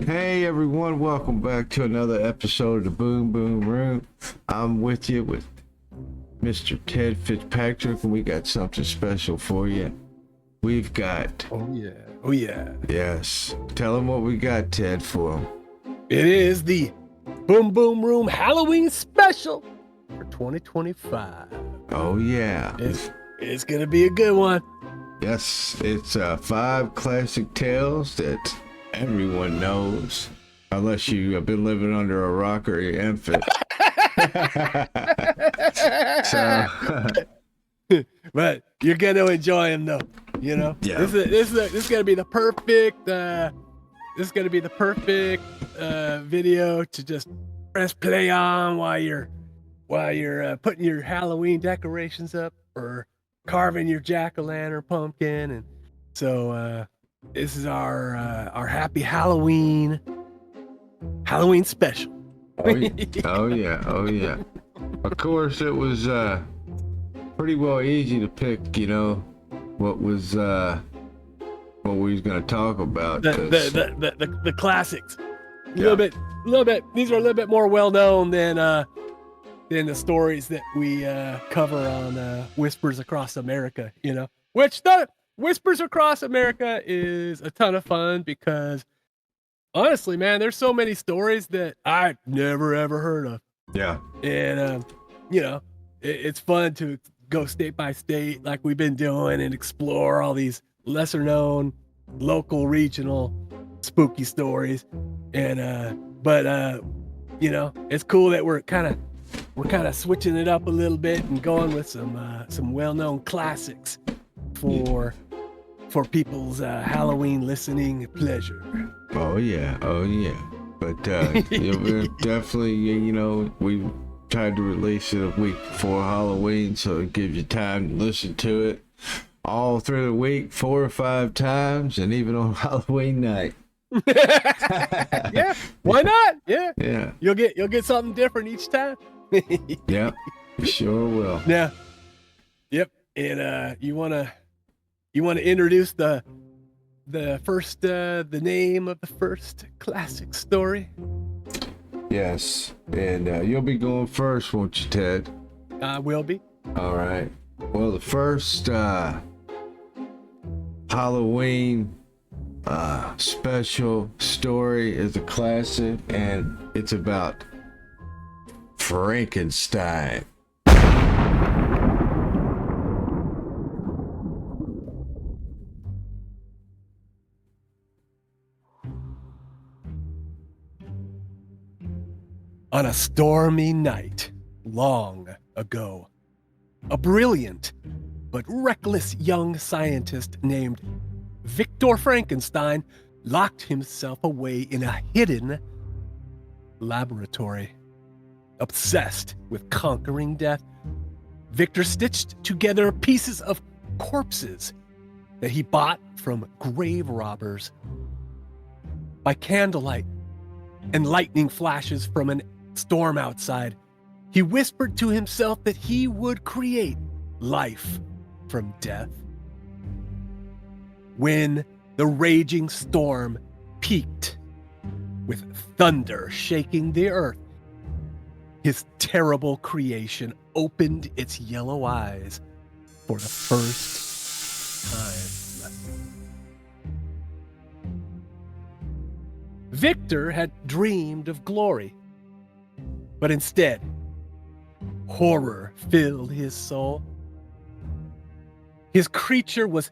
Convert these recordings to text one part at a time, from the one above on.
Hey everyone, welcome back to another episode of the Boom Boom Room. I'm with you with Mr. Ted Fitzpatrick, and we got something special for you. We've got... Oh yeah. Yes. Tell them what we got, Ted, for them. It is the Boom Boom Room Halloween special for 2025. Oh yeah. It's going to be a good one. Yes, it's 5 classic tales that everyone knows, unless you have been living under a rock or you're infant. But you're going to enjoy them though, you know? Yeah. This is going to be the perfect video to just press play on while you're putting your Halloween decorations up or carving your jack-o'-lantern pumpkin. And so this is our happy Halloween special. Oh yeah. Of course, it was pretty well easy to pick, what we was gonna talk about. The classics. Yeah. A little bit. These are a little bit more well known than the stories that we cover on Whispers Across America. Which the Whispers Across America is a ton of fun because honestly, man, there's so many stories that I've never ever heard of. Yeah. And it's fun to go state by state like we've been doing and explore all these lesser known local regional spooky stories. And but it's cool that we're kind of switching it up a little bit and going with some well-known classics for people's Halloween listening pleasure. Oh yeah. But we're definitely, we tried to release it a week before Halloween, so it gives you time to listen to it all through the week 4 or 5 times, and even on Halloween night. Yeah, why not? Yeah. You'll get something different each time. Yep, you sure will. Yeah. Yep. And you wanna introduce the first the name of the first classic story? Yes, and you'll be going first, won't you, Ted? I will be. All right. Well, the first Halloween special story is a classic, and it's about Frankenstein. On a stormy night long ago, a brilliant but reckless young scientist named Victor Frankenstein locked himself away in a hidden laboratory. Obsessed with conquering death, Victor stitched together pieces of corpses that he bought from grave robbers. By candlelight and lightning flashes from an storm outside, he whispered to himself that he would create life from death. When the raging storm peaked, with thunder shaking the earth, his terrible creation opened its yellow eyes for the first time. Victor had dreamed of glory, but instead, horror filled his soul. His creature was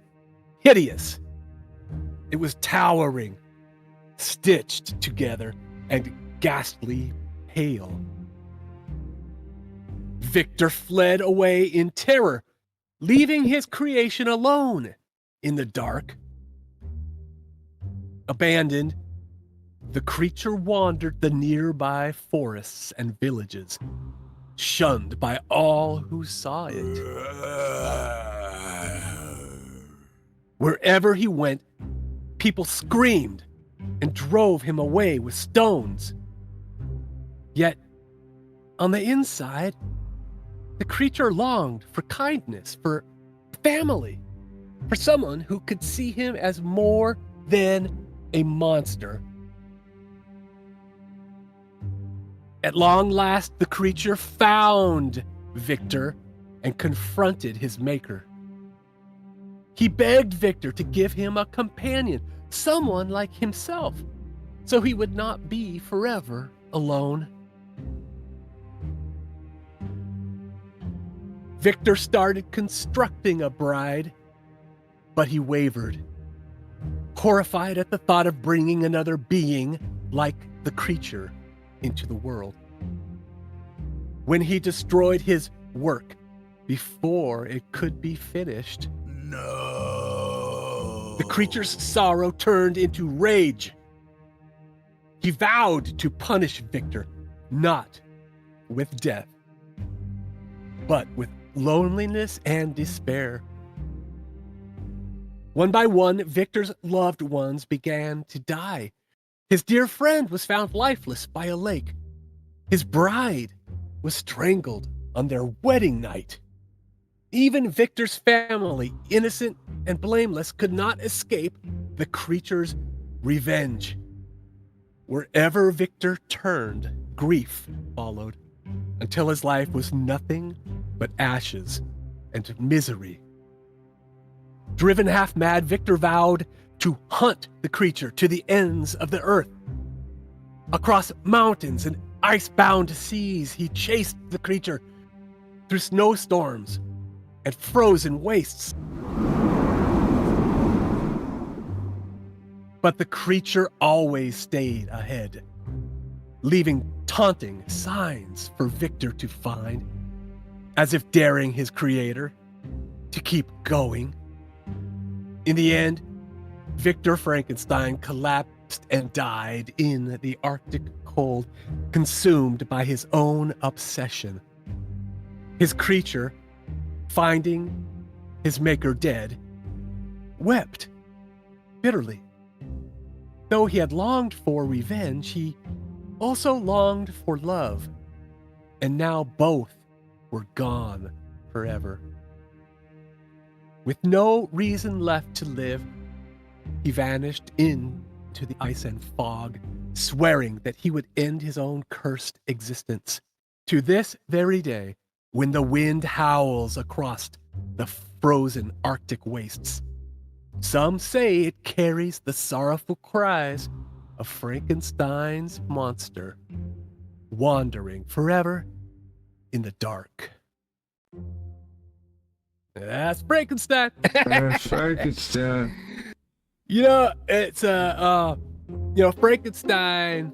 hideous. It was towering, stitched together, and ghastly pale. Victor fled away in terror, leaving his creation alone in the dark. Abandoned, the creature wandered the nearby forests and villages, shunned by all who saw it. Wherever he went, people screamed and drove him away with stones. Yet, on the inside, the creature longed for kindness, for family, for someone who could see him as more than a monster, At long last, the creature found Victor and confronted his maker. He begged Victor to give him a companion, someone like himself, so he would not be forever alone. Victor started constructing a bride, but he wavered, horrified at the thought of bringing another being like the creature into the world. When he destroyed his work before it could be finished, No. the creature's sorrow turned into rage. He vowed to punish Victor, not with death, but with loneliness and despair. One by one, Victor's loved ones began to die. His dear friend was found lifeless by a lake. His bride was strangled on their wedding night. Even Victor's family, innocent and blameless, could not escape the creature's revenge. Wherever Victor turned, grief followed, until his life was nothing but ashes and misery. Driven half mad, Victor vowed to hunt the creature to the ends of the earth. Across mountains and ice-bound seas, he chased the creature through snowstorms and frozen wastes. But the creature always stayed ahead, leaving taunting signs for Victor to find, as if daring his creator to keep going. In the end, Victor Frankenstein collapsed and died in the Arctic cold, consumed by his own obsession. His creature, finding his maker dead, wept bitterly. Though he had longed for revenge, he also longed for love, and now both were gone forever. With no reason left to live, he vanished into the ice and fog, swearing that he would end his own cursed existence. To this very day, when the wind howls across the frozen Arctic wastes, some say it carries the sorrowful cries of Frankenstein's monster, wandering forever in the dark. That's Frankenstein. That's Frankenstein. It's Frankenstein.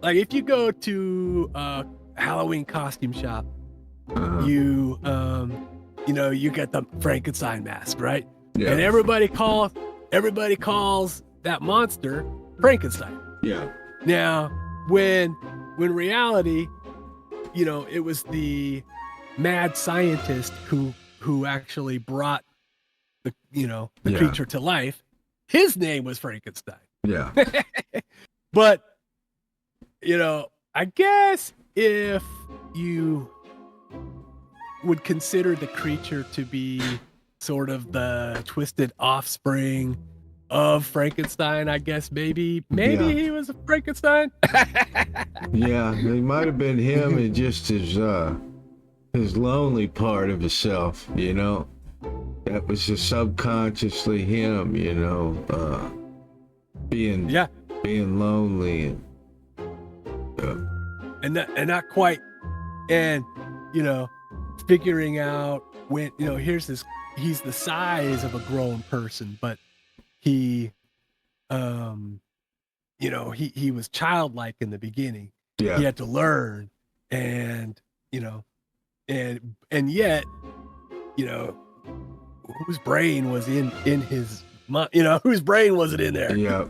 Like if you go to a Halloween costume shop, you get the Frankenstein mask, right? Yeah. And everybody calls that monster Frankenstein. Yeah. Now, when reality, it was the mad scientist who actually brought the creature to life. His name was Frankenstein. Yeah. But I guess if you would consider the creature to be sort of the twisted offspring of Frankenstein, I guess maybe he was a Frankenstein. Yeah, it might have been him and just his lonely part of himself, that was just subconsciously him, being lonely and not quite, and figuring out when he's the size of a grown person, but he was childlike in the beginning. Yeah. He had to learn, and yet whose brain was in his whose brain was it in there? Yeah.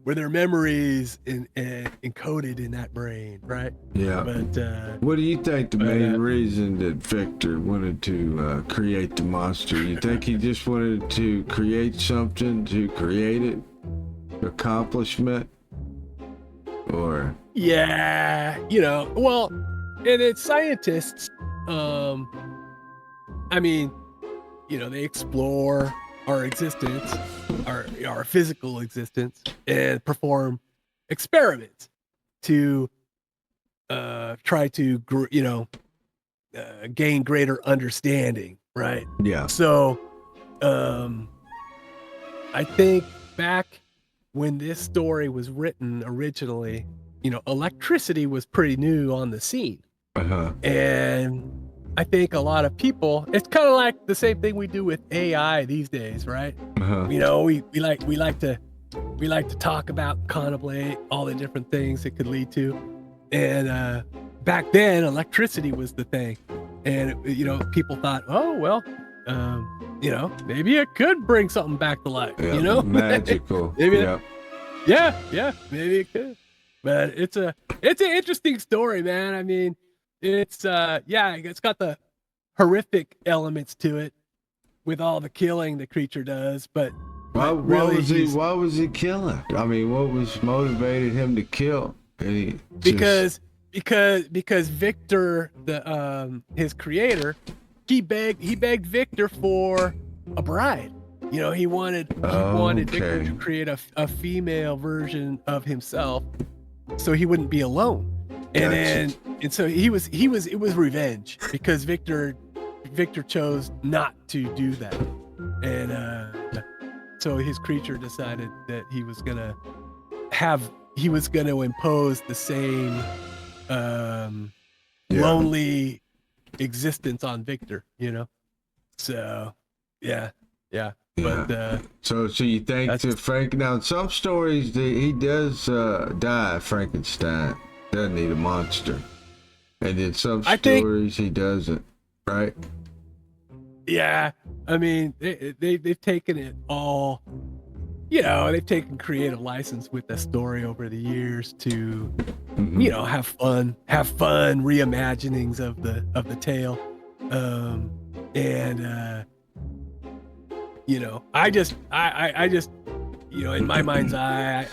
Were there memories encoded in that brain, right? Yeah. But what do you think the main reason that Victor wanted to create the monster? You think he just wanted to create something to create it? Accomplishment? Or well, and it's scientists, they explore our existence, our physical existence, and perform experiments. to try to gain greater understanding, right? Yeah. So I think back when this story was written originally, electricity was pretty new on the scene. Uh-huh. And I think a lot of people, it's kind of like the same thing we do with AI these days, right? Uh-huh. We like to talk about, contemplate all the different things it could lead to. And back then, electricity was the thing. And people thought, oh well, maybe it could bring something back to life. Yeah, magical. Maybe yeah. yeah, maybe it could. But it's an interesting story, man. I mean, it's got the horrific elements to it with all the killing the creature does, but Why really was he killing? I mean, what was motivated him to kill? Because Victor, his creator, he begged Victor for a bride. He wanted Victor to create a female version of himself so he wouldn't be alone. And so it was revenge because Victor chose not to do that. And so his creature decided that he was gonna impose the same lonely existence on Victor, So yeah. But so you think to Frank, now some stories he does die, Frankenstein, doesn't he, the monster? And then some stories he doesn't, right? Yeah, I mean they've taken it all, they've taken creative license with the story over the years to have fun reimaginings of the tale. I just in my mind's eye,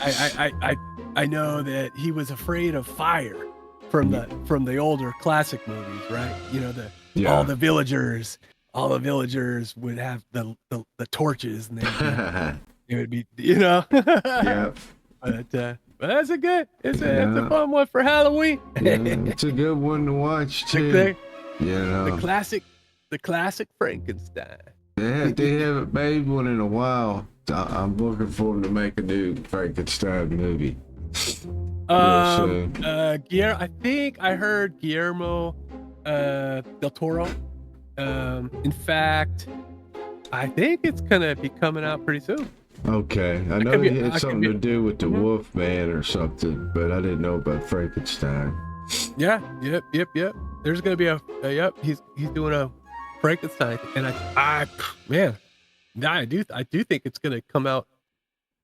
I know that he was afraid of fire from the older classic movies, right? All the villagers would have the torches, and it would be yeah. But that's it's a fun one for Halloween. It's a good one to watch too. The classic Frankenstein. They haven't made one in a while. I'm looking for them to make a new Frankenstein movie. I think I heard Guillermo del Toro. In fact, I think it's gonna be coming out pretty soon. Okay, I know he had something to do with the Wolf Man or something, but I didn't know about Frankenstein. Yeah, yep. There's gonna be he's doing a Frankenstein, and I do think it's gonna come out.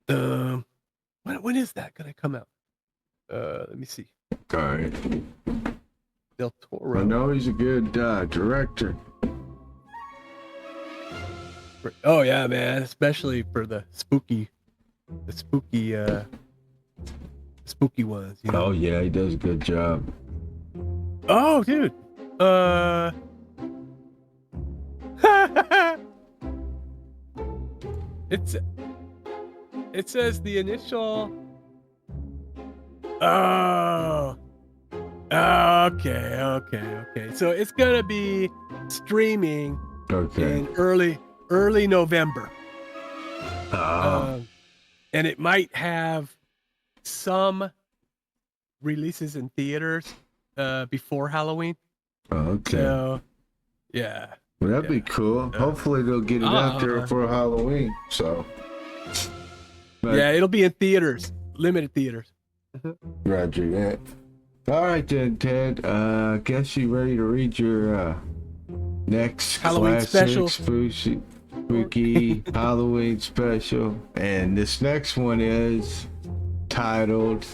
When is that gonna come out? Let me see. All right. Del Toro. I know he's a good director. Oh yeah, man! Especially for the spooky ones. Oh yeah, he does a good job. Oh, dude. It says the initial. Oh. Okay. So it's gonna be streaming in early November. And it might have some releases in theaters before Halloween. Okay. So, yeah. Well, that'd be cool. Hopefully they'll get it out there for Halloween. So. But, yeah, it'll be in theaters, limited theaters. Roger that. All right then, Ted. Guess you ready to read your next Halloween classic special, spooky Halloween special, and this next one is titled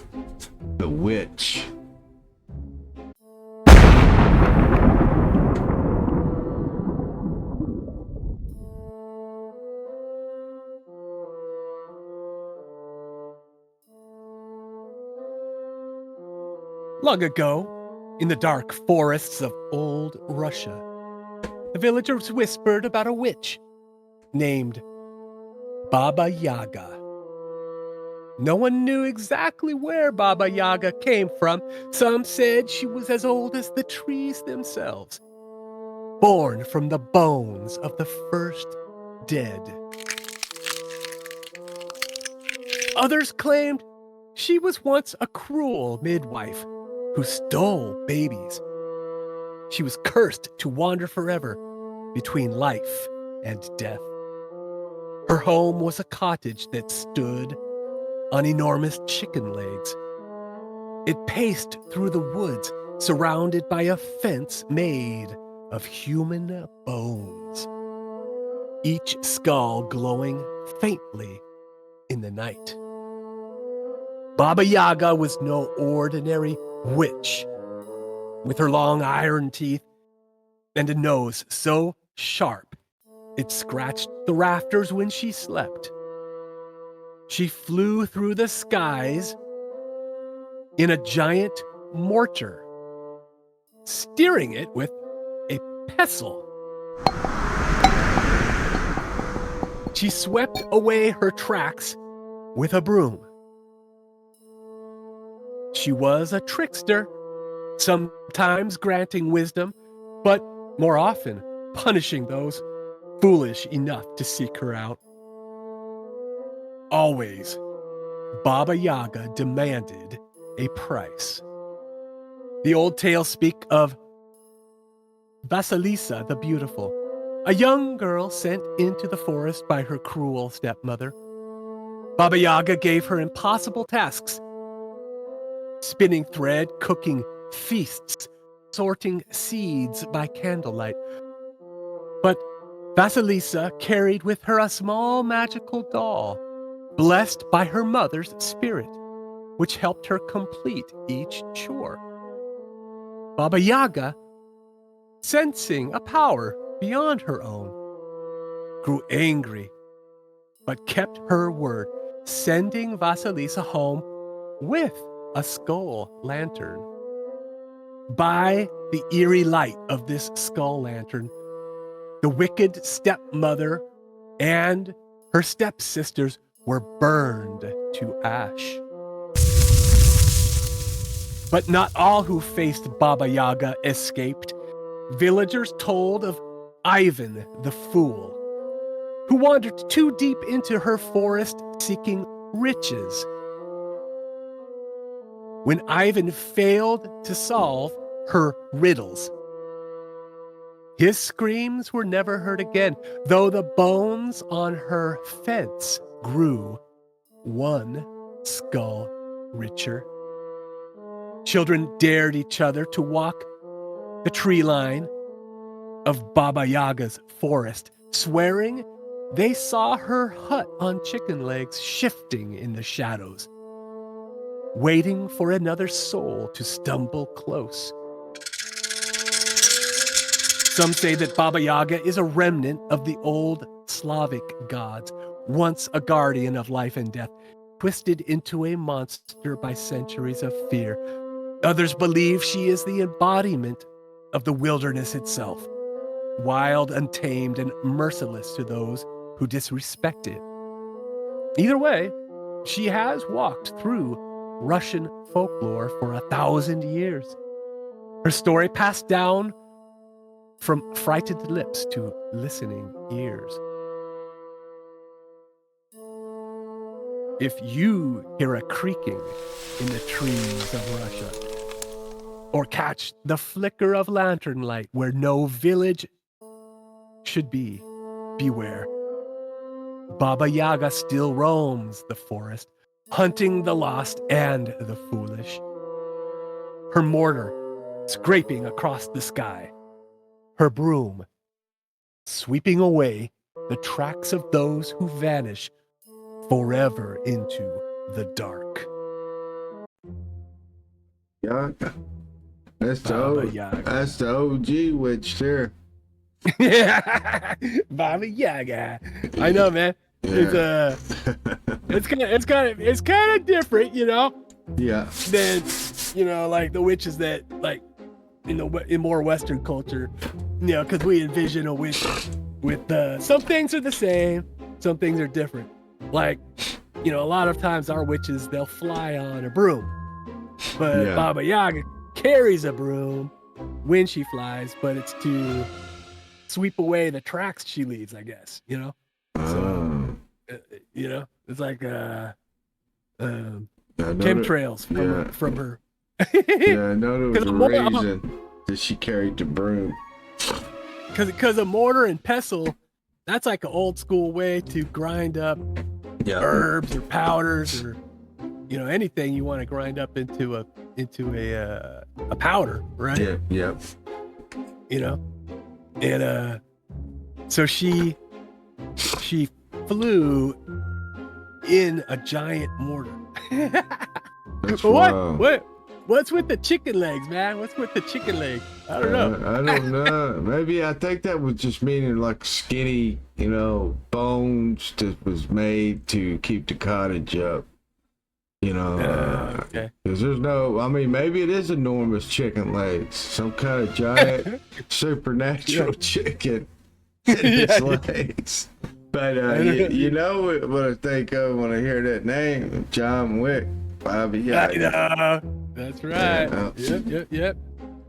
"The Witch." Long ago, in the dark forests of old Russia, the villagers whispered about a witch named Baba Yaga. No one knew exactly where Baba Yaga came from. Some said she was as old as the trees themselves, born from the bones of the first dead. Others claimed she was once a cruel midwife who stole babies. She was cursed to wander forever between life and death. Her home was a cottage that stood on enormous chicken legs. It paced through the woods, surrounded by a fence made of human bones, each skull glowing faintly in the night. Baba Yaga was no ordinary witch. With her long iron teeth and a nose so sharp it scratched the rafters when she slept. She flew through the skies in a giant mortar, steering it with a pestle. She swept away her tracks with a broom. She was a trickster, sometimes granting wisdom, but more often punishing those foolish enough to seek her out. Always, Baba Yaga demanded a price. The old tales speak of Vasilisa the Beautiful, a young girl sent into the forest by her cruel stepmother. Baba Yaga gave her impossible tasks: spinning thread, cooking feasts, sorting seeds by candlelight. But Vasilisa carried with her a small magical doll, blessed by her mother's spirit, which helped her complete each chore. Baba Yaga, sensing a power beyond her own, grew angry, but kept her word, sending Vasilisa home with a skull lantern. By the eerie light of this skull lantern, the wicked stepmother and her stepsisters were burned to ash. But not all who faced Baba Yaga escaped. Villagers told of Ivan the Fool, who wandered too deep into her forest seeking riches. When Ivan failed to solve her riddles, his screams were never heard again, though the bones on her fence grew one skull richer. Children dared each other to walk the tree line of Baba Yaga's forest, swearing they saw her hut on chicken legs shifting in the shadows, waiting for another soul to stumble close. Some say that Baba Yaga is a remnant of the old Slavic gods, once a guardian of life and death, twisted into a monster by centuries of fear. Others believe she is the embodiment of the wilderness itself, wild, untamed, and merciless to those who disrespect it. Either way, she has walked through Russian folklore for 1,000 years. Her story passed down from frightened lips to listening ears. If you hear a creaking in the trees of Russia, or catch the flicker of lantern light where no village should be, beware. Baba Yaga still roams the forest, hunting the lost and the foolish. Her mortar scraping across the sky, her broom sweeping away the tracks of those who vanish forever into the dark. Yaga. That's Baba the Yaga. that's the OG witch there. Baba Yaga. I know, man. Yeah. It's kind of different, you know, Yeah. than, you know, like the witches that, like, in more Western culture, you know, because we envision a witch with some things are the same, some things are different. Like you know, a lot of times our witches, they'll fly on a broom, but Yeah. Baba Yaga carries a broom when she flies, but it's to sweep away the tracks she leaves, I guess, you know? So, you know, it's like I know chemtrails that, from her. yeah, I know there was a 'Cause reason that she carried the broom. Because a mortar and pestle, that's like an old school way to grind up herbs or powders or, you know, anything you want to grind up into a powder, right? Yeah, yeah. You know, and so she flew in a giant mortar. That's wild. What's with the chicken legs, man? What's with the chicken legs? I don't know. I don't know. Maybe I think that was just meaning like skinny, you know, bones that was made to keep the cottage up. You know, okay. Because there's no, I mean, maybe it is enormous chicken legs, some kind of giant supernatural chicken in its legs. But you know what I think of when I hear that name, John Wick, Bobby Yaga. That's right. Yep.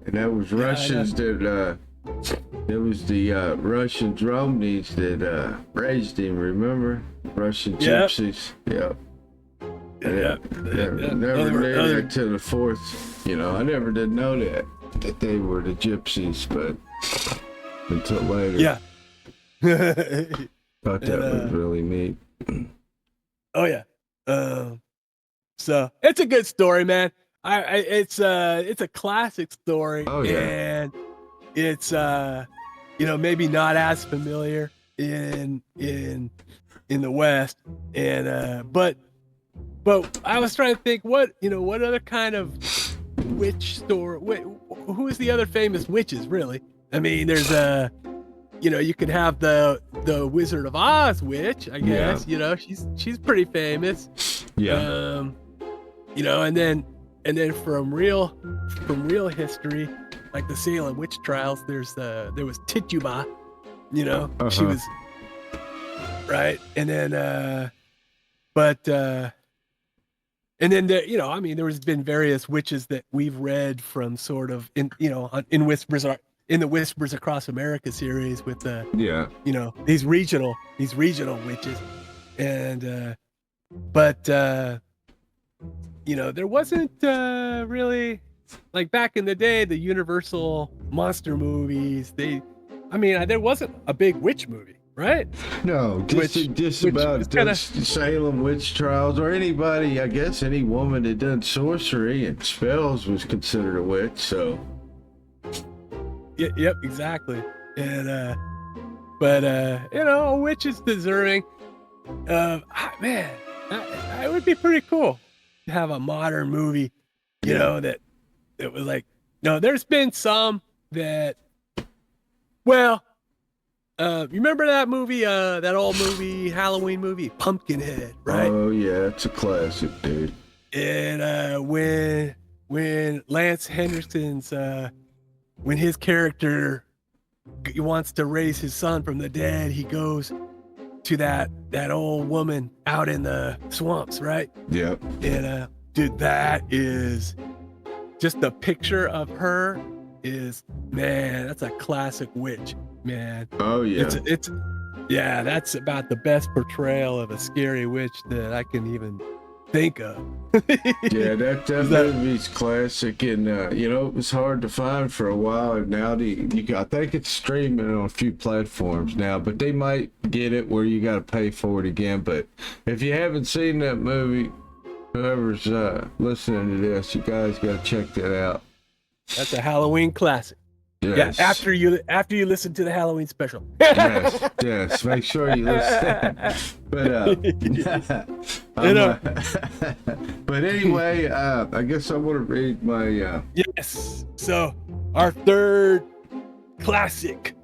And that was Russians that, it was the Russian Dromnies that raised him, remember? Russian gypsies. Yep. Never knew that till the fourth, you know, I never did know that they were the gypsies, but until later. Yeah. Thought that was really neat. Oh yeah. So it's a good story, man. It's a classic story. Oh yeah. And it's you know, maybe not as familiar in the West. And but I was trying to think what other kind of witch story, who is the other famous witches really? I mean, there's you know, you could have the Wizard of Oz witch, I guess. Yeah. You know, she's pretty famous. Yeah. You know, and then from real history, like the Salem witch trials, there was Tituba, you know, she was right, and then and then you know, I mean, there has been various witches that we've read from sort of in the Whispers Across America series with the you know, these regional witches, and but you know, there wasn't really, like back in the day, the Universal monster movies. There wasn't a big witch movie, right? No, just about kinda... Salem witch trials, or anybody, I guess, any woman that done sorcery and spells was considered a witch. So. Yep, exactly. And but you know, a witch is deserving of man. It would be pretty cool to have a modern movie, you know, that was like, no, there's been some that, well, you remember that movie, that old movie, Halloween movie, Pumpkinhead, right? Oh yeah, it's a classic, dude. And when Lance Henriksen's when his character wants to raise his son from the dead, he goes to that old woman out in the swamps, right? Yep. And dude, that is just the picture of her is, man, that's a classic witch, man. Oh yeah. It's yeah, that's about the best portrayal of a scary witch that I can even think of. Yeah, that movie's classic, and you know, it was hard to find for a while, and now I think it's streaming on a few platforms now, but they might get it where you got to pay for it again. But if you haven't seen that movie, whoever's listening to this, you guys got to check that out. That's a Halloween classic. Yes. Yeah, after you listen to the Halloween special. yes. Make sure you listen. But but anyway, I guess I want to read my. Yes. So our third classic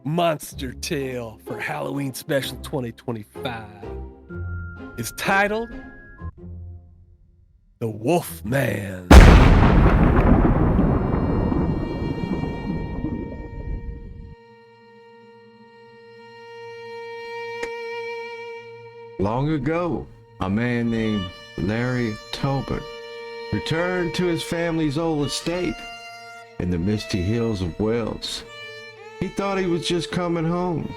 monster tale for Halloween special 2025 is titled "The Wolf Man." Long ago, a man named Larry Talbot, returned to his family's old estate in the misty hills of Wales. He thought he was just coming home,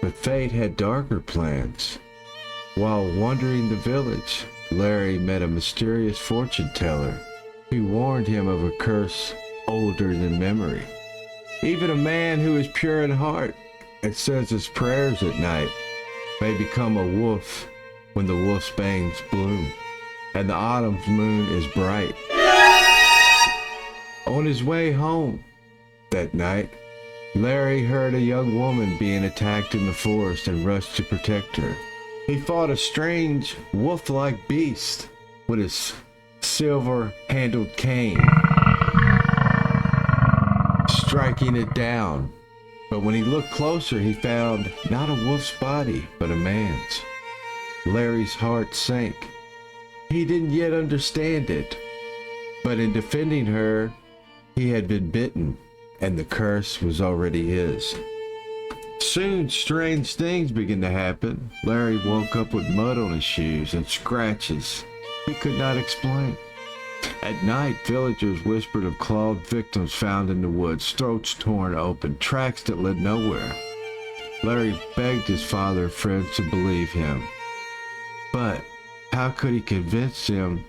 but fate had darker plans. While wandering the village, Larry met a mysterious fortune teller who warned him of a curse older than memory. Even a man who is pure in heart and says his prayers at night may become a wolf when the wolf's bangs bloom and the autumn's moon is bright. On his way home that night, Larry heard a young woman being attacked in the forest and rushed to protect her. He fought a strange wolf-like beast with his silver-handled cane, striking it down. But when he looked closer, he found not a wolf's body, but a man's. Larry's heart sank. He didn't yet understand it, but in defending her, he had been bitten, and the curse was already his. Soon, strange things began to happen. Larry woke up with mud on his shoes and scratches he could not explain. At night, villagers whispered of clawed victims found in the woods, throats torn open, tracks that led nowhere. Larry begged his father and friends to believe him. But how could he convince them?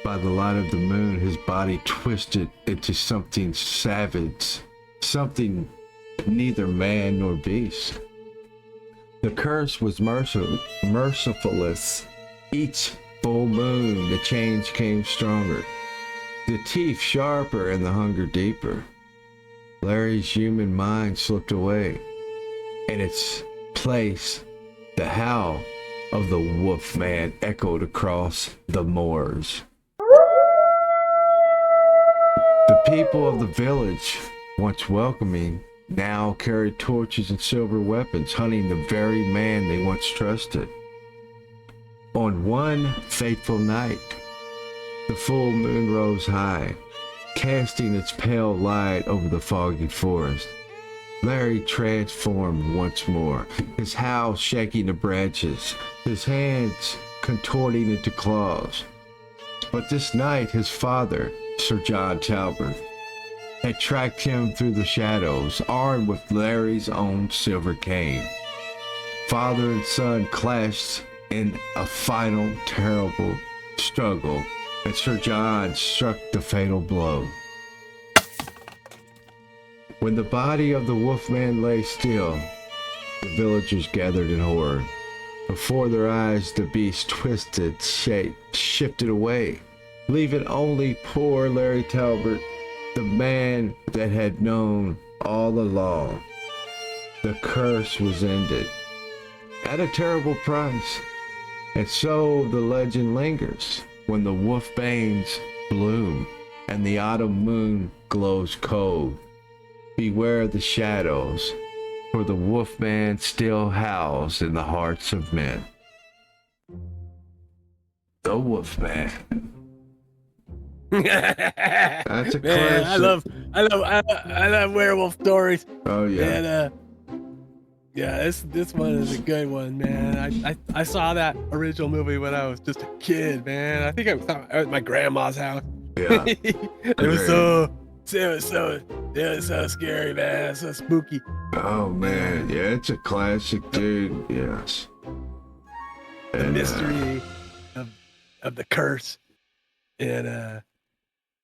By the light of the moon, his body twisted into something savage, something neither man nor beast. The curse was mercifulness. Each full moon, the change came stronger, the teeth sharper and the hunger deeper. Larry's human mind slipped away. In its place, the howl of the wolf man echoed across the moors. The people of the village, once welcoming, now carried torches and silver weapons, hunting the very man they once trusted. On one fateful night, the full moon rose high, casting its pale light over the foggy forest. Larry transformed once more, his howl shaking the branches, his hands contorting into claws. But this night, his father, Sir John Talbot, had tracked him through the shadows, armed with Larry's own silver cane. Father and son clashed in a final, terrible struggle, and Sir John struck the fatal blow. When the body of the wolfman lay still, the villagers gathered in horror. Before their eyes, the beast twisted, shifted away, leaving only poor Larry Talbot, the man that had known all along. The curse was ended at a terrible price, and so the legend lingers. When the wolf bangs bloom and the autumn moon glows cold, beware the shadows, for the wolfman still howls in the hearts of men. The Wolfman. That's a Man, classic. I love werewolf stories. Oh yeah. And yeah, this one is a good one, man. I saw that original movie when I was just a kid, man. I think I was at my grandma's house. Yeah. It was so scary, man. So spooky. Oh man, yeah, it's a classic, dude. Yes. The mystery of the curse, and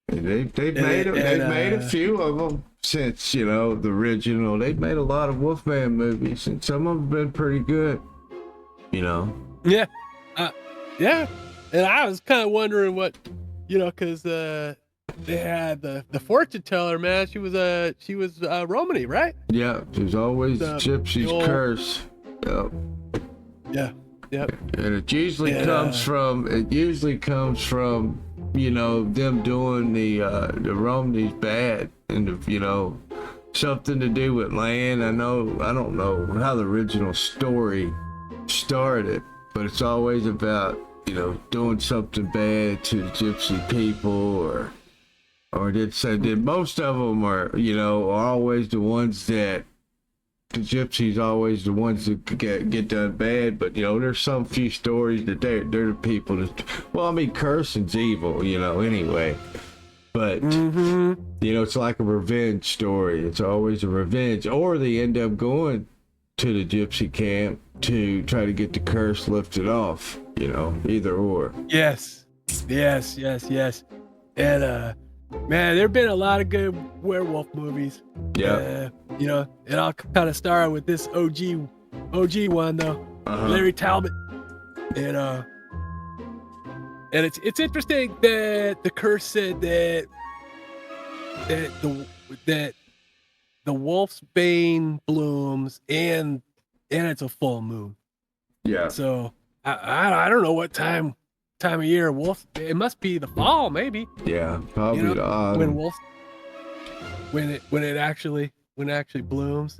they've made a few of them since, you know, the original. They've made a lot of Wolfman movies, and some of them have been pretty good. You know. Yeah, yeah. And I was kind of wondering what, you know, because they had the fortune teller, man. She was Romany, right? Yeah, there's always The Gypsy's old- curse. Yep. Yeah. Yep. And it usually comes from, you know, them doing the Romneys bad, and you know, something to do with land. I don't know how the original story started, but it's always about, you know, doing something bad to the Gypsy people, or did most of them are, you know, are always the ones that the gypsies always the ones that get done bad, but there's some few stories that they're the people that, well, I mean, cursing's evil, anyway. But it's like a revenge story. It's always a revenge, or they end up going to the gypsy camp to try to get the curse lifted off. Either or. Yes. And man, there've been a lot of good werewolf movies. Yeah. It all kind of started with this OG one though, Larry Talbot, and it's interesting that the curse said that the wolf's bane blooms and it's a full moon. Yeah. So I don't know what time of year wolf. It must be the fall, maybe. Yeah, probably the autumn. When wolf, when it actually blooms,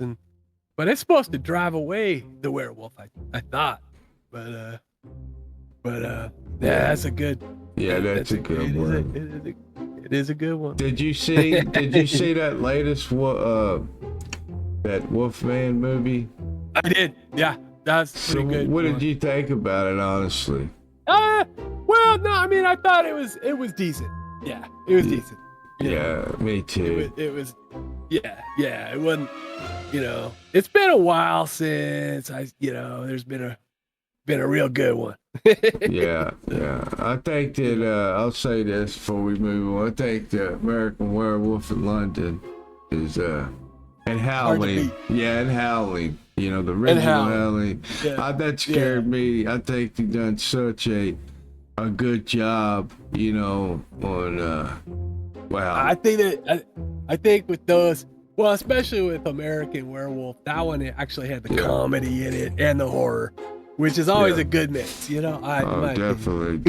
but it's supposed to drive away the werewolf. I thought, but yeah, that's a good. Yeah, that's a good one. It is a good one. Did you see that latest that Wolfman movie? I did. Yeah, that's pretty good. What did you think about it, honestly? Well, no, I mean, I thought it was decent. Yeah, it was decent. Yeah, me too. It was yeah, it wasn't, it's been a while since there's been a real good one. yeah. I think that, I'll say this before we move on. I think the American Werewolf in London is, and Howling. Yeah, and Howling. The original Howling. Yeah. That scared me. I think they've done such a good job, on, wow. I think with those, well, especially with American Werewolf, that one actually had the comedy in it and the horror, which is always a good mix, definitely.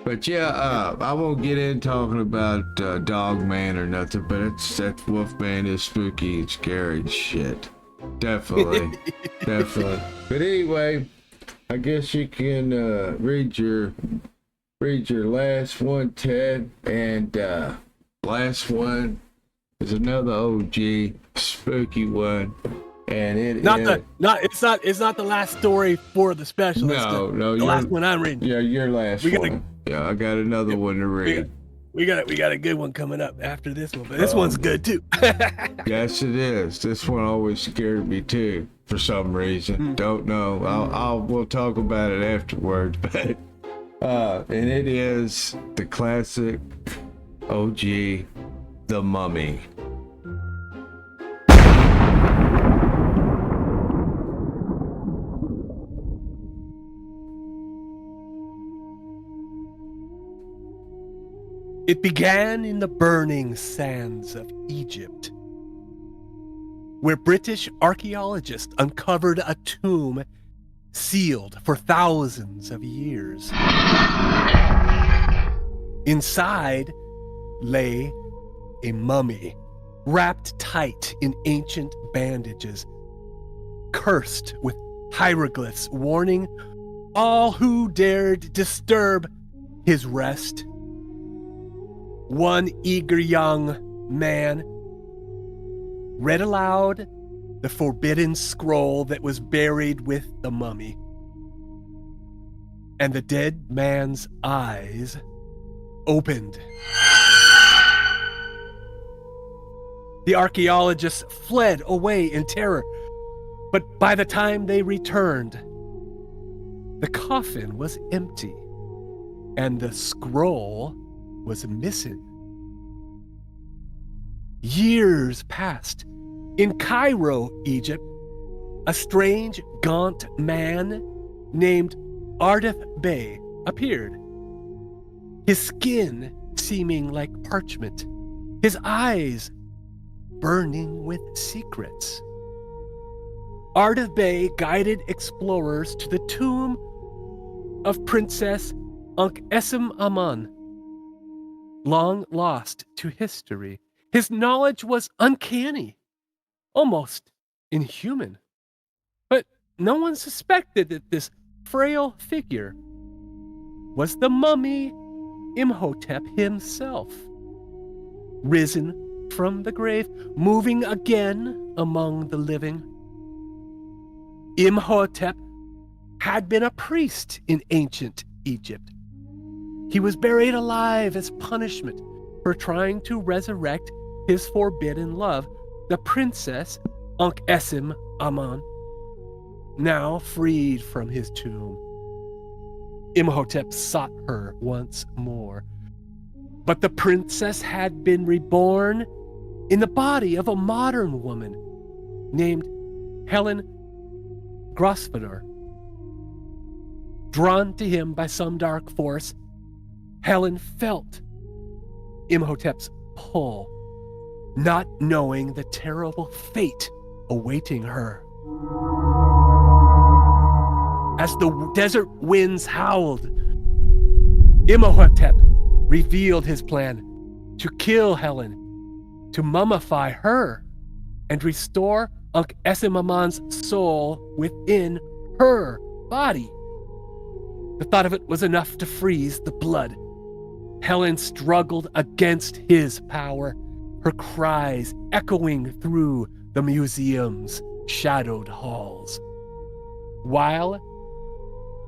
But yeah, I won't get in talking about Dogman or nothing, but that Wolfman is spooky and scary as shit. Definitely. But anyway, I guess you can read your last one, Ted, and last one is another OG spooky one, and it's not the last story for the specialist. No, the last one I'm reading. Yeah, your last one. I got another one to read. We got a good one coming up after this one, but this one's good too. Yes, it is. This one always scared me too for some reason. Don't know. We'll talk about it afterwards, but and it is the classic OG, The Mummy. It began in the burning sands of Egypt, where British archaeologists uncovered a tomb sealed for thousands of years. Inside lay a mummy, wrapped tight in ancient bandages, cursed with hieroglyphs warning all who dared disturb his rest. One eager young man read aloud the forbidden scroll that was buried with the mummy. And the dead man's eyes opened. The archaeologists fled away in terror, but by the time they returned, the coffin was empty and the scroll was missing. Years passed. In Cairo, Egypt, a strange, gaunt man named Ardith Bey appeared. His skin seeming like parchment, his eyes burning with secrets. Ardith Bey guided explorers to the tomb of Princess Ankh-Esem Aman, long lost to history. His knowledge was uncanny, almost inhuman. But no one suspected that this frail figure was the mummy Imhotep himself, risen from the grave, moving again among the living. Imhotep had been a priest in ancient Egypt. He was buried alive as punishment for trying to resurrect his forbidden love, the princess Ankh-Esim Aman. Now freed from his tomb, Imhotep sought her once more. But the princess had been reborn in the body of a modern woman named Helen Grosvenor. Drawn to him by some dark force, Helen felt Imhotep's pull, not knowing the terrible fate awaiting her. As the desert winds howled, Imhotep revealed his plan to kill Helen, to mummify her, and restore Ankh-Esim Aman's soul within her body. The thought of it was enough to freeze the blood. Helen struggled against his power, her cries echoing through the museum's shadowed halls. While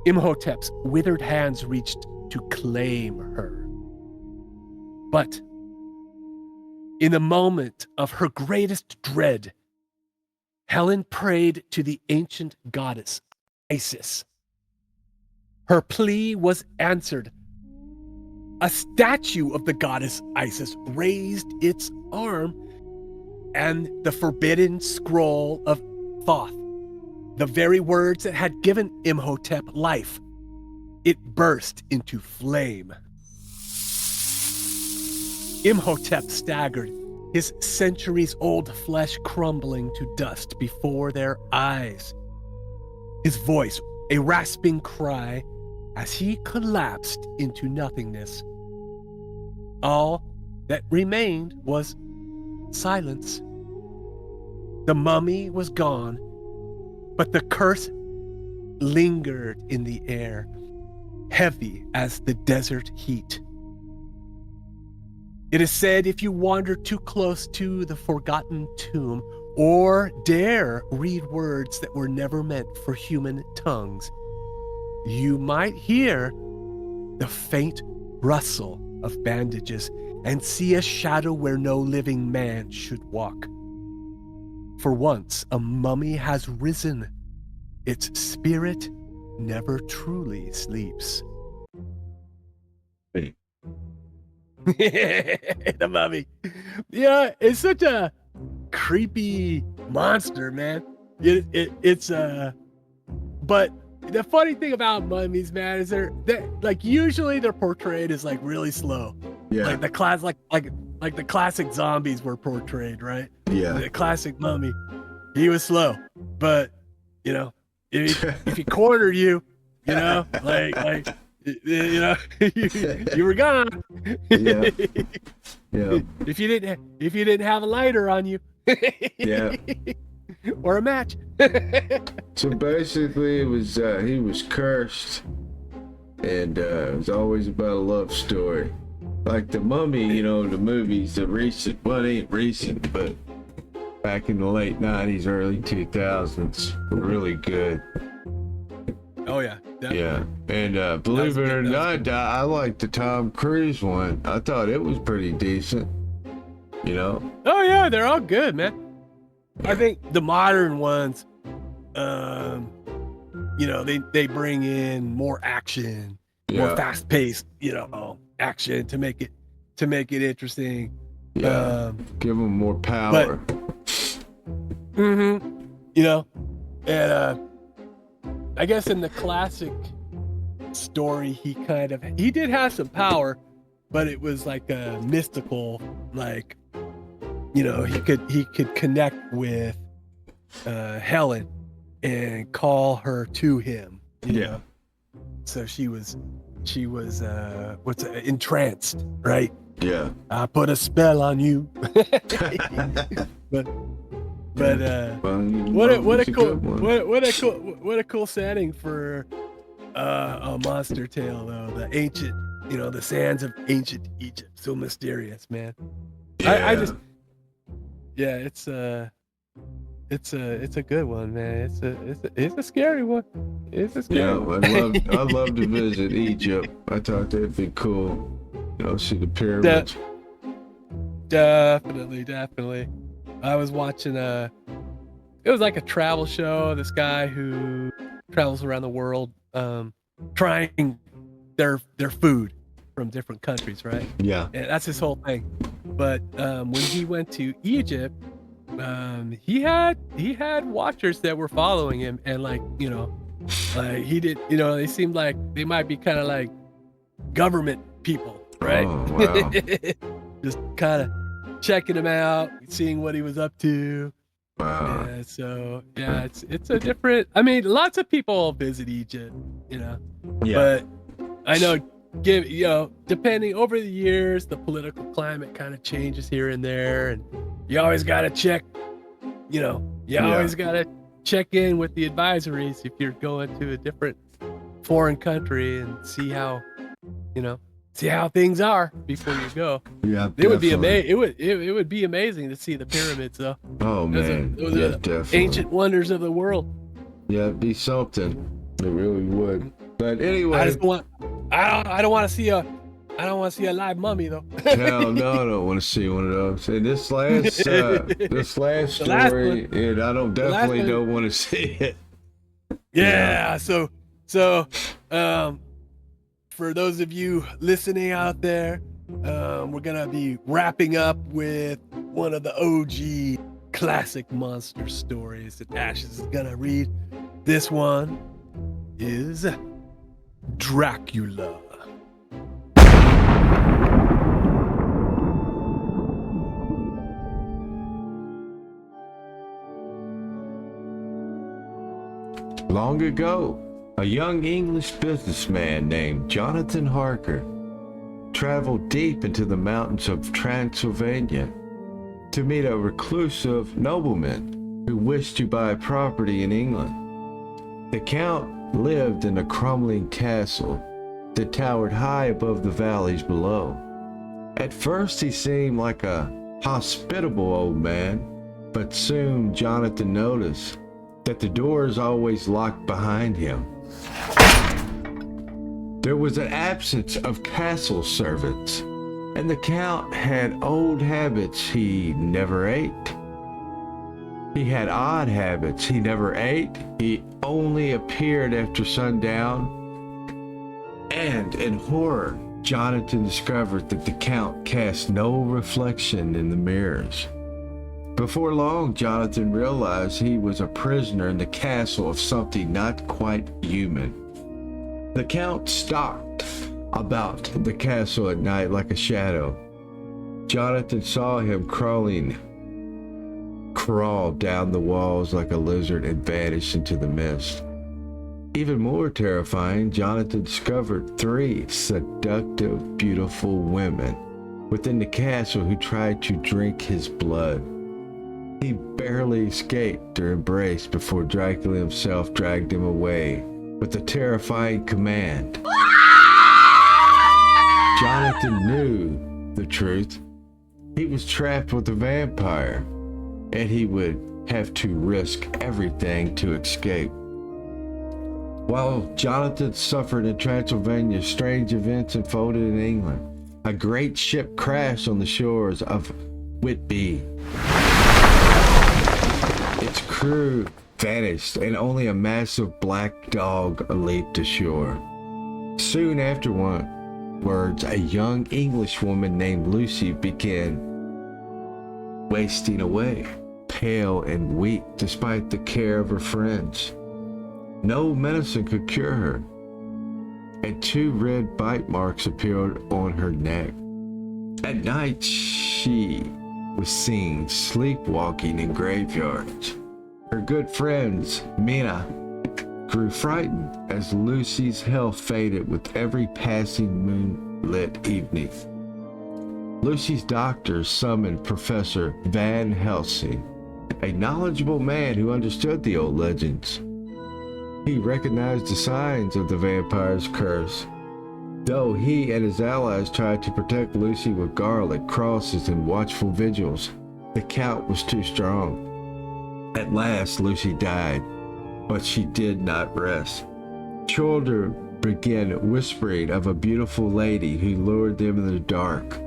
Imhotep's withered hands reached to claim her. But in the moment of her greatest dread, Helen prayed to the ancient goddess Isis. Her plea was answered. A statue of the goddess Isis raised its arm, and the forbidden scroll of Thoth, the very words that had given Imhotep life, it burst into flame. Imhotep staggered, his centuries-old flesh crumbling to dust before their eyes. His voice, a rasping cry, as he collapsed into nothingness. All that remained was silence. The mummy was gone, but the curse lingered in the air, heavy as the desert heat. It is said if you wander too close to the forgotten tomb, or dare read words that were never meant for human tongues, you might hear the faint rustle of bandages and see a shadow where no living man should walk. For once a mummy has risen, its spirit never truly sleeps. Hey. The mummy. Yeah, it's such a creepy monster, man. It's but the funny thing about mummies, man, is they're like usually they're portrayed as like really slow. Yeah. Like the class like the classic zombies were portrayed, right? Yeah. The classic mummy. He was slow, but you know, if he cornered you, you know, like you know, you were gone. Yeah. Yeah. If you didn't have a lighter on you. Yeah. Or a match. So basically, it was he was cursed, and it was always about a love story, like the Mummy. You know, the movies, the recent, well, it ain't recent, but back in the late '90s, early 2000s, were really good. Oh yeah, definitely. Yeah, and believe it or not, I liked the Tom Cruise one. I thought it was pretty decent. You know. Oh yeah, they're all good, man. I think the modern ones, you know, they bring in more action, more fast paced, you know, action to make it interesting. Yeah, give them more power. You know, and I guess in the classic story, he did have some power, but it was like a mystical, like, you know, he could connect with Helen and call her to him. You know? So she was entranced, right? Yeah. I put a spell on you. but what a cool setting for a monster tale though. The ancient, you know, the sands of ancient Egypt. So mysterious, man. Yeah. I just. Yeah, it's it's a good one, man. It's a scary one. It's a scary Yeah, one. I'd love to visit Egypt. I thought that'd be cool. See the pyramids. Definitely. I was watching it was like a travel show. This guy who travels around the world, trying their food from different countries, right? Yeah. And that's his whole thing. But when he went to Egypt, he had watchers that were following him, and like he did. They seemed like they might be kind of like government people, right? Oh, wow. Just kind of checking him out, seeing what he was up to. Wow. Yeah, so yeah, it's a different. I mean, lots of people visit Egypt, Yeah. but I know, depending over the years, the political climate kind of changes here and there, and you always got to check. Always got to check in with the advisories if you're going to a different foreign country and see how things are before you go. Yeah, it would be amazing. It would be amazing to see the pyramids, though. Oh man, those are the definitely ancient wonders of the world. Yeah, it'd be something. It really would. But anyway, I don't want to see a live mummy, though. hell no, I don't want to see one of those. And this last story, and I definitely don't want to see it. Yeah. So for those of you listening out there, we're gonna be wrapping up with one of the OG classic monster stories that Ashes is gonna read. This one is Dracula. Long ago, a young English businessman named Jonathan Harker traveled deep into the mountains of Transylvania to meet a reclusive nobleman who wished to buy property in England. The Count lived in a crumbling castle that towered high above the valleys below. At first he seemed like a hospitable old man, but soon Jonathan noticed that the doors always locked behind him. There was an absence of castle servants, and the Count had old habits he never ate. He had odd habits he never ate. He only appeared after sundown. And in horror, Jonathan discovered that the Count cast no reflection in the mirrors. Before long, Jonathan realized he was a prisoner in the castle of something not quite human. The Count stalked about the castle at night like a shadow. Jonathan saw him crawl down the walls like a lizard and vanish into the mist. Even more terrifying, Jonathan discovered 3 seductive, beautiful women within the castle who tried to drink his blood. He barely escaped their embrace before Dracula himself dragged him away with a terrifying command. Jonathan knew the truth. He was trapped with a vampire, and he would have to risk everything to escape. While Jonathan suffered in Transylvania, strange events unfolded in England. A great ship crashed on the shores of Whitby. Its crew vanished, and only a massive black dog leaped ashore. Soon afterwards, a young English woman named Lucy began wasting away, pale and weak despite the care of her friends. No medicine could cure her, and 2 red bite marks appeared on her neck. At night, she was seen sleepwalking in graveyards. Her good friends, Mina, grew frightened as Lucy's health faded with every passing moonlit evening. Lucy's doctors summoned Professor Van Helsing, a knowledgeable man who understood the old legends. He recognized the signs of the vampire's curse. Though he and his allies tried to protect Lucy with garlic, crosses, and watchful vigils, the Count was too strong. At last, Lucy died, but she did not rest. Children began whispering of a beautiful lady who lured them in the dark.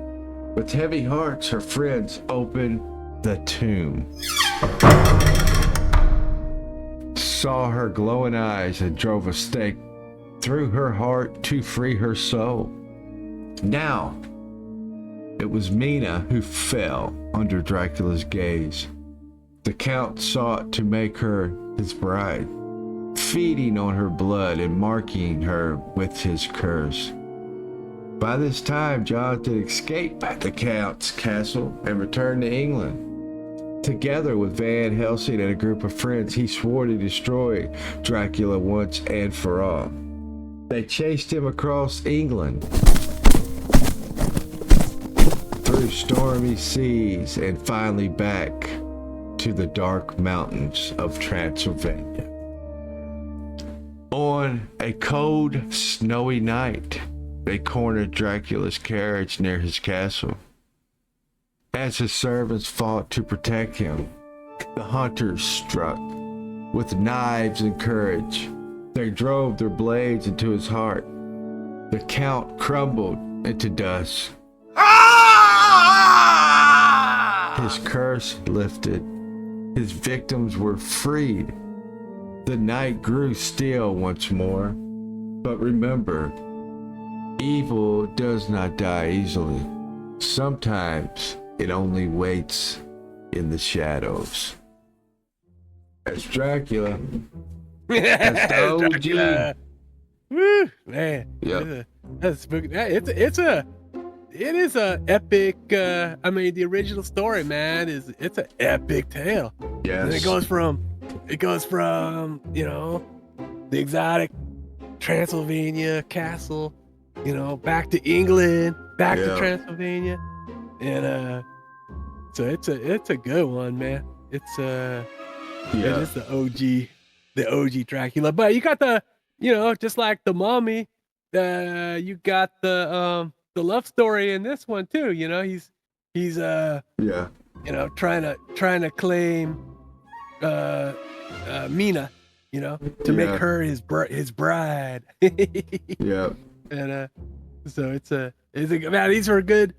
With heavy hearts, her friends opened the tomb, saw her glowing eyes, and drove a stake through her heart to free her soul. Now, it was Mina who fell under Dracula's gaze. The Count sought to make her his bride, feeding on her blood and marking her with his curse. By this time, Jonathan escaped the Count's castle and returned to England. Together with Van Helsing and a group of friends, he swore to destroy Dracula once and for all. They chased him across England, through stormy seas, and finally back to the dark mountains of Transylvania. On a cold, snowy night, they cornered Dracula's carriage near his castle. As his servants fought to protect him, the hunters struck with knives and courage. They drove their blades into his heart. The Count crumbled into dust. His curse lifted. His victims were freed. The night grew still once more. But remember, evil does not die easily. Sometimes it only waits in the shadows. That's Dracula. That's the OG. Dracula. Woo, man. Yep. That's spooky. It is a epic. I mean, the original story, man, it's an epic tale. Yes. And it goes from the exotic Transylvania castle, back to England, back to Transylvania, and so it's a good one, man. It's it is the OG Dracula. But you got the just like the Mummy, you got the love story in this one too. He's trying to claim Mina, to make her his bride. Yeah. And so it's a man, these were good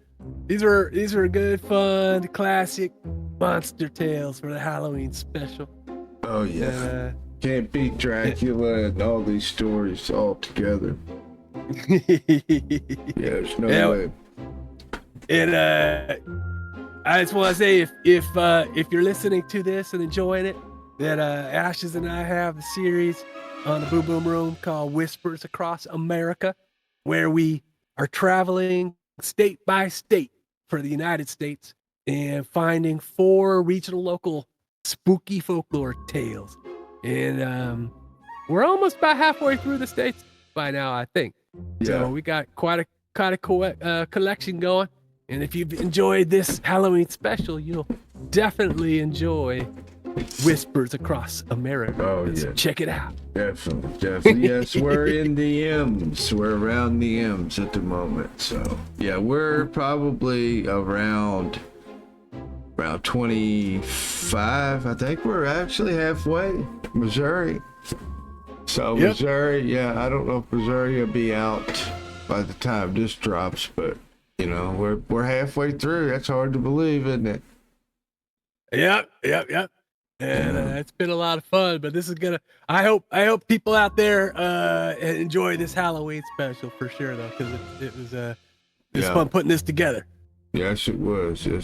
fun classic monster tales for the Halloween special. Oh yeah. Can't beat Dracula and all these stories all together. There's no way. And I just want to say, if you're listening to this and enjoying it, that Ashes and I have a series on the Boom Boom Room called Whispers Across America, where we are traveling state by state for the United States and finding 4 regional local spooky folklore tales. And we're almost about halfway through the states by now, I think. So we got quite a collection going. And if you've enjoyed this Halloween special, you'll definitely enjoy Whispers Across America. Oh, yeah. Check it out. Definitely. Yes, we're in the M's. We're around the M's at the moment. So, yeah, we're probably around 25. I think we're actually halfway. Missouri. So, Missouri, I don't know if Missouri will be out by the time this drops, but, we're halfway through. That's hard to believe, isn't it? Yep. And it's been a lot of fun, but this is I hope people out there enjoy this Halloween special for sure, though, because it was fun putting this together. Yes, it was. I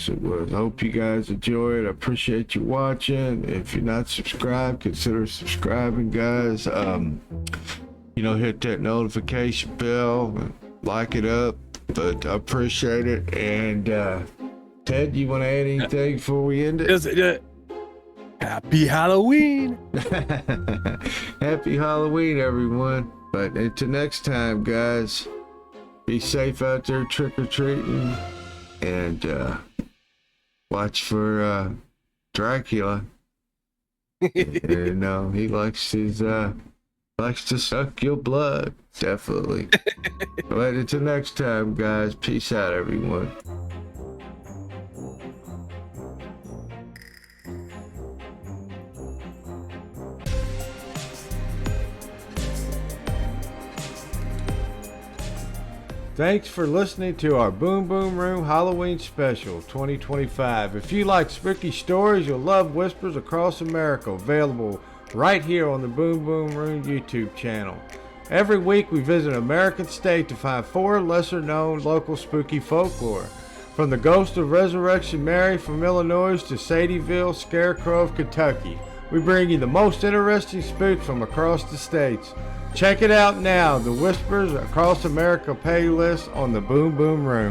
hope you guys enjoy it. I appreciate you watching. If you're not subscribed, consider subscribing, guys. Hit that notification bell, like it up. But I appreciate it. And Ted, you want to add anything before we end it? Happy Halloween. Happy Halloween, everyone. But until next time, guys, be safe out there trick-or-treating, and watch for Dracula. He likes to suck your blood, definitely. But until next time, guys, peace out, everyone. Thanks for listening to our Boom Boom Room Halloween Special 2025. If you like spooky stories, you'll love Whispers Across America, available right here on the Boom Boom Room YouTube channel. Every week we visit an American state to find 4 lesser-known local spooky folklore. From the Ghost of Resurrection Mary from Illinois to Sadieville Scarecrow of Kentucky, we bring you the most interesting spooks from across the states. Check it out now, the Whispers Across America playlist on the Boom Boom Room.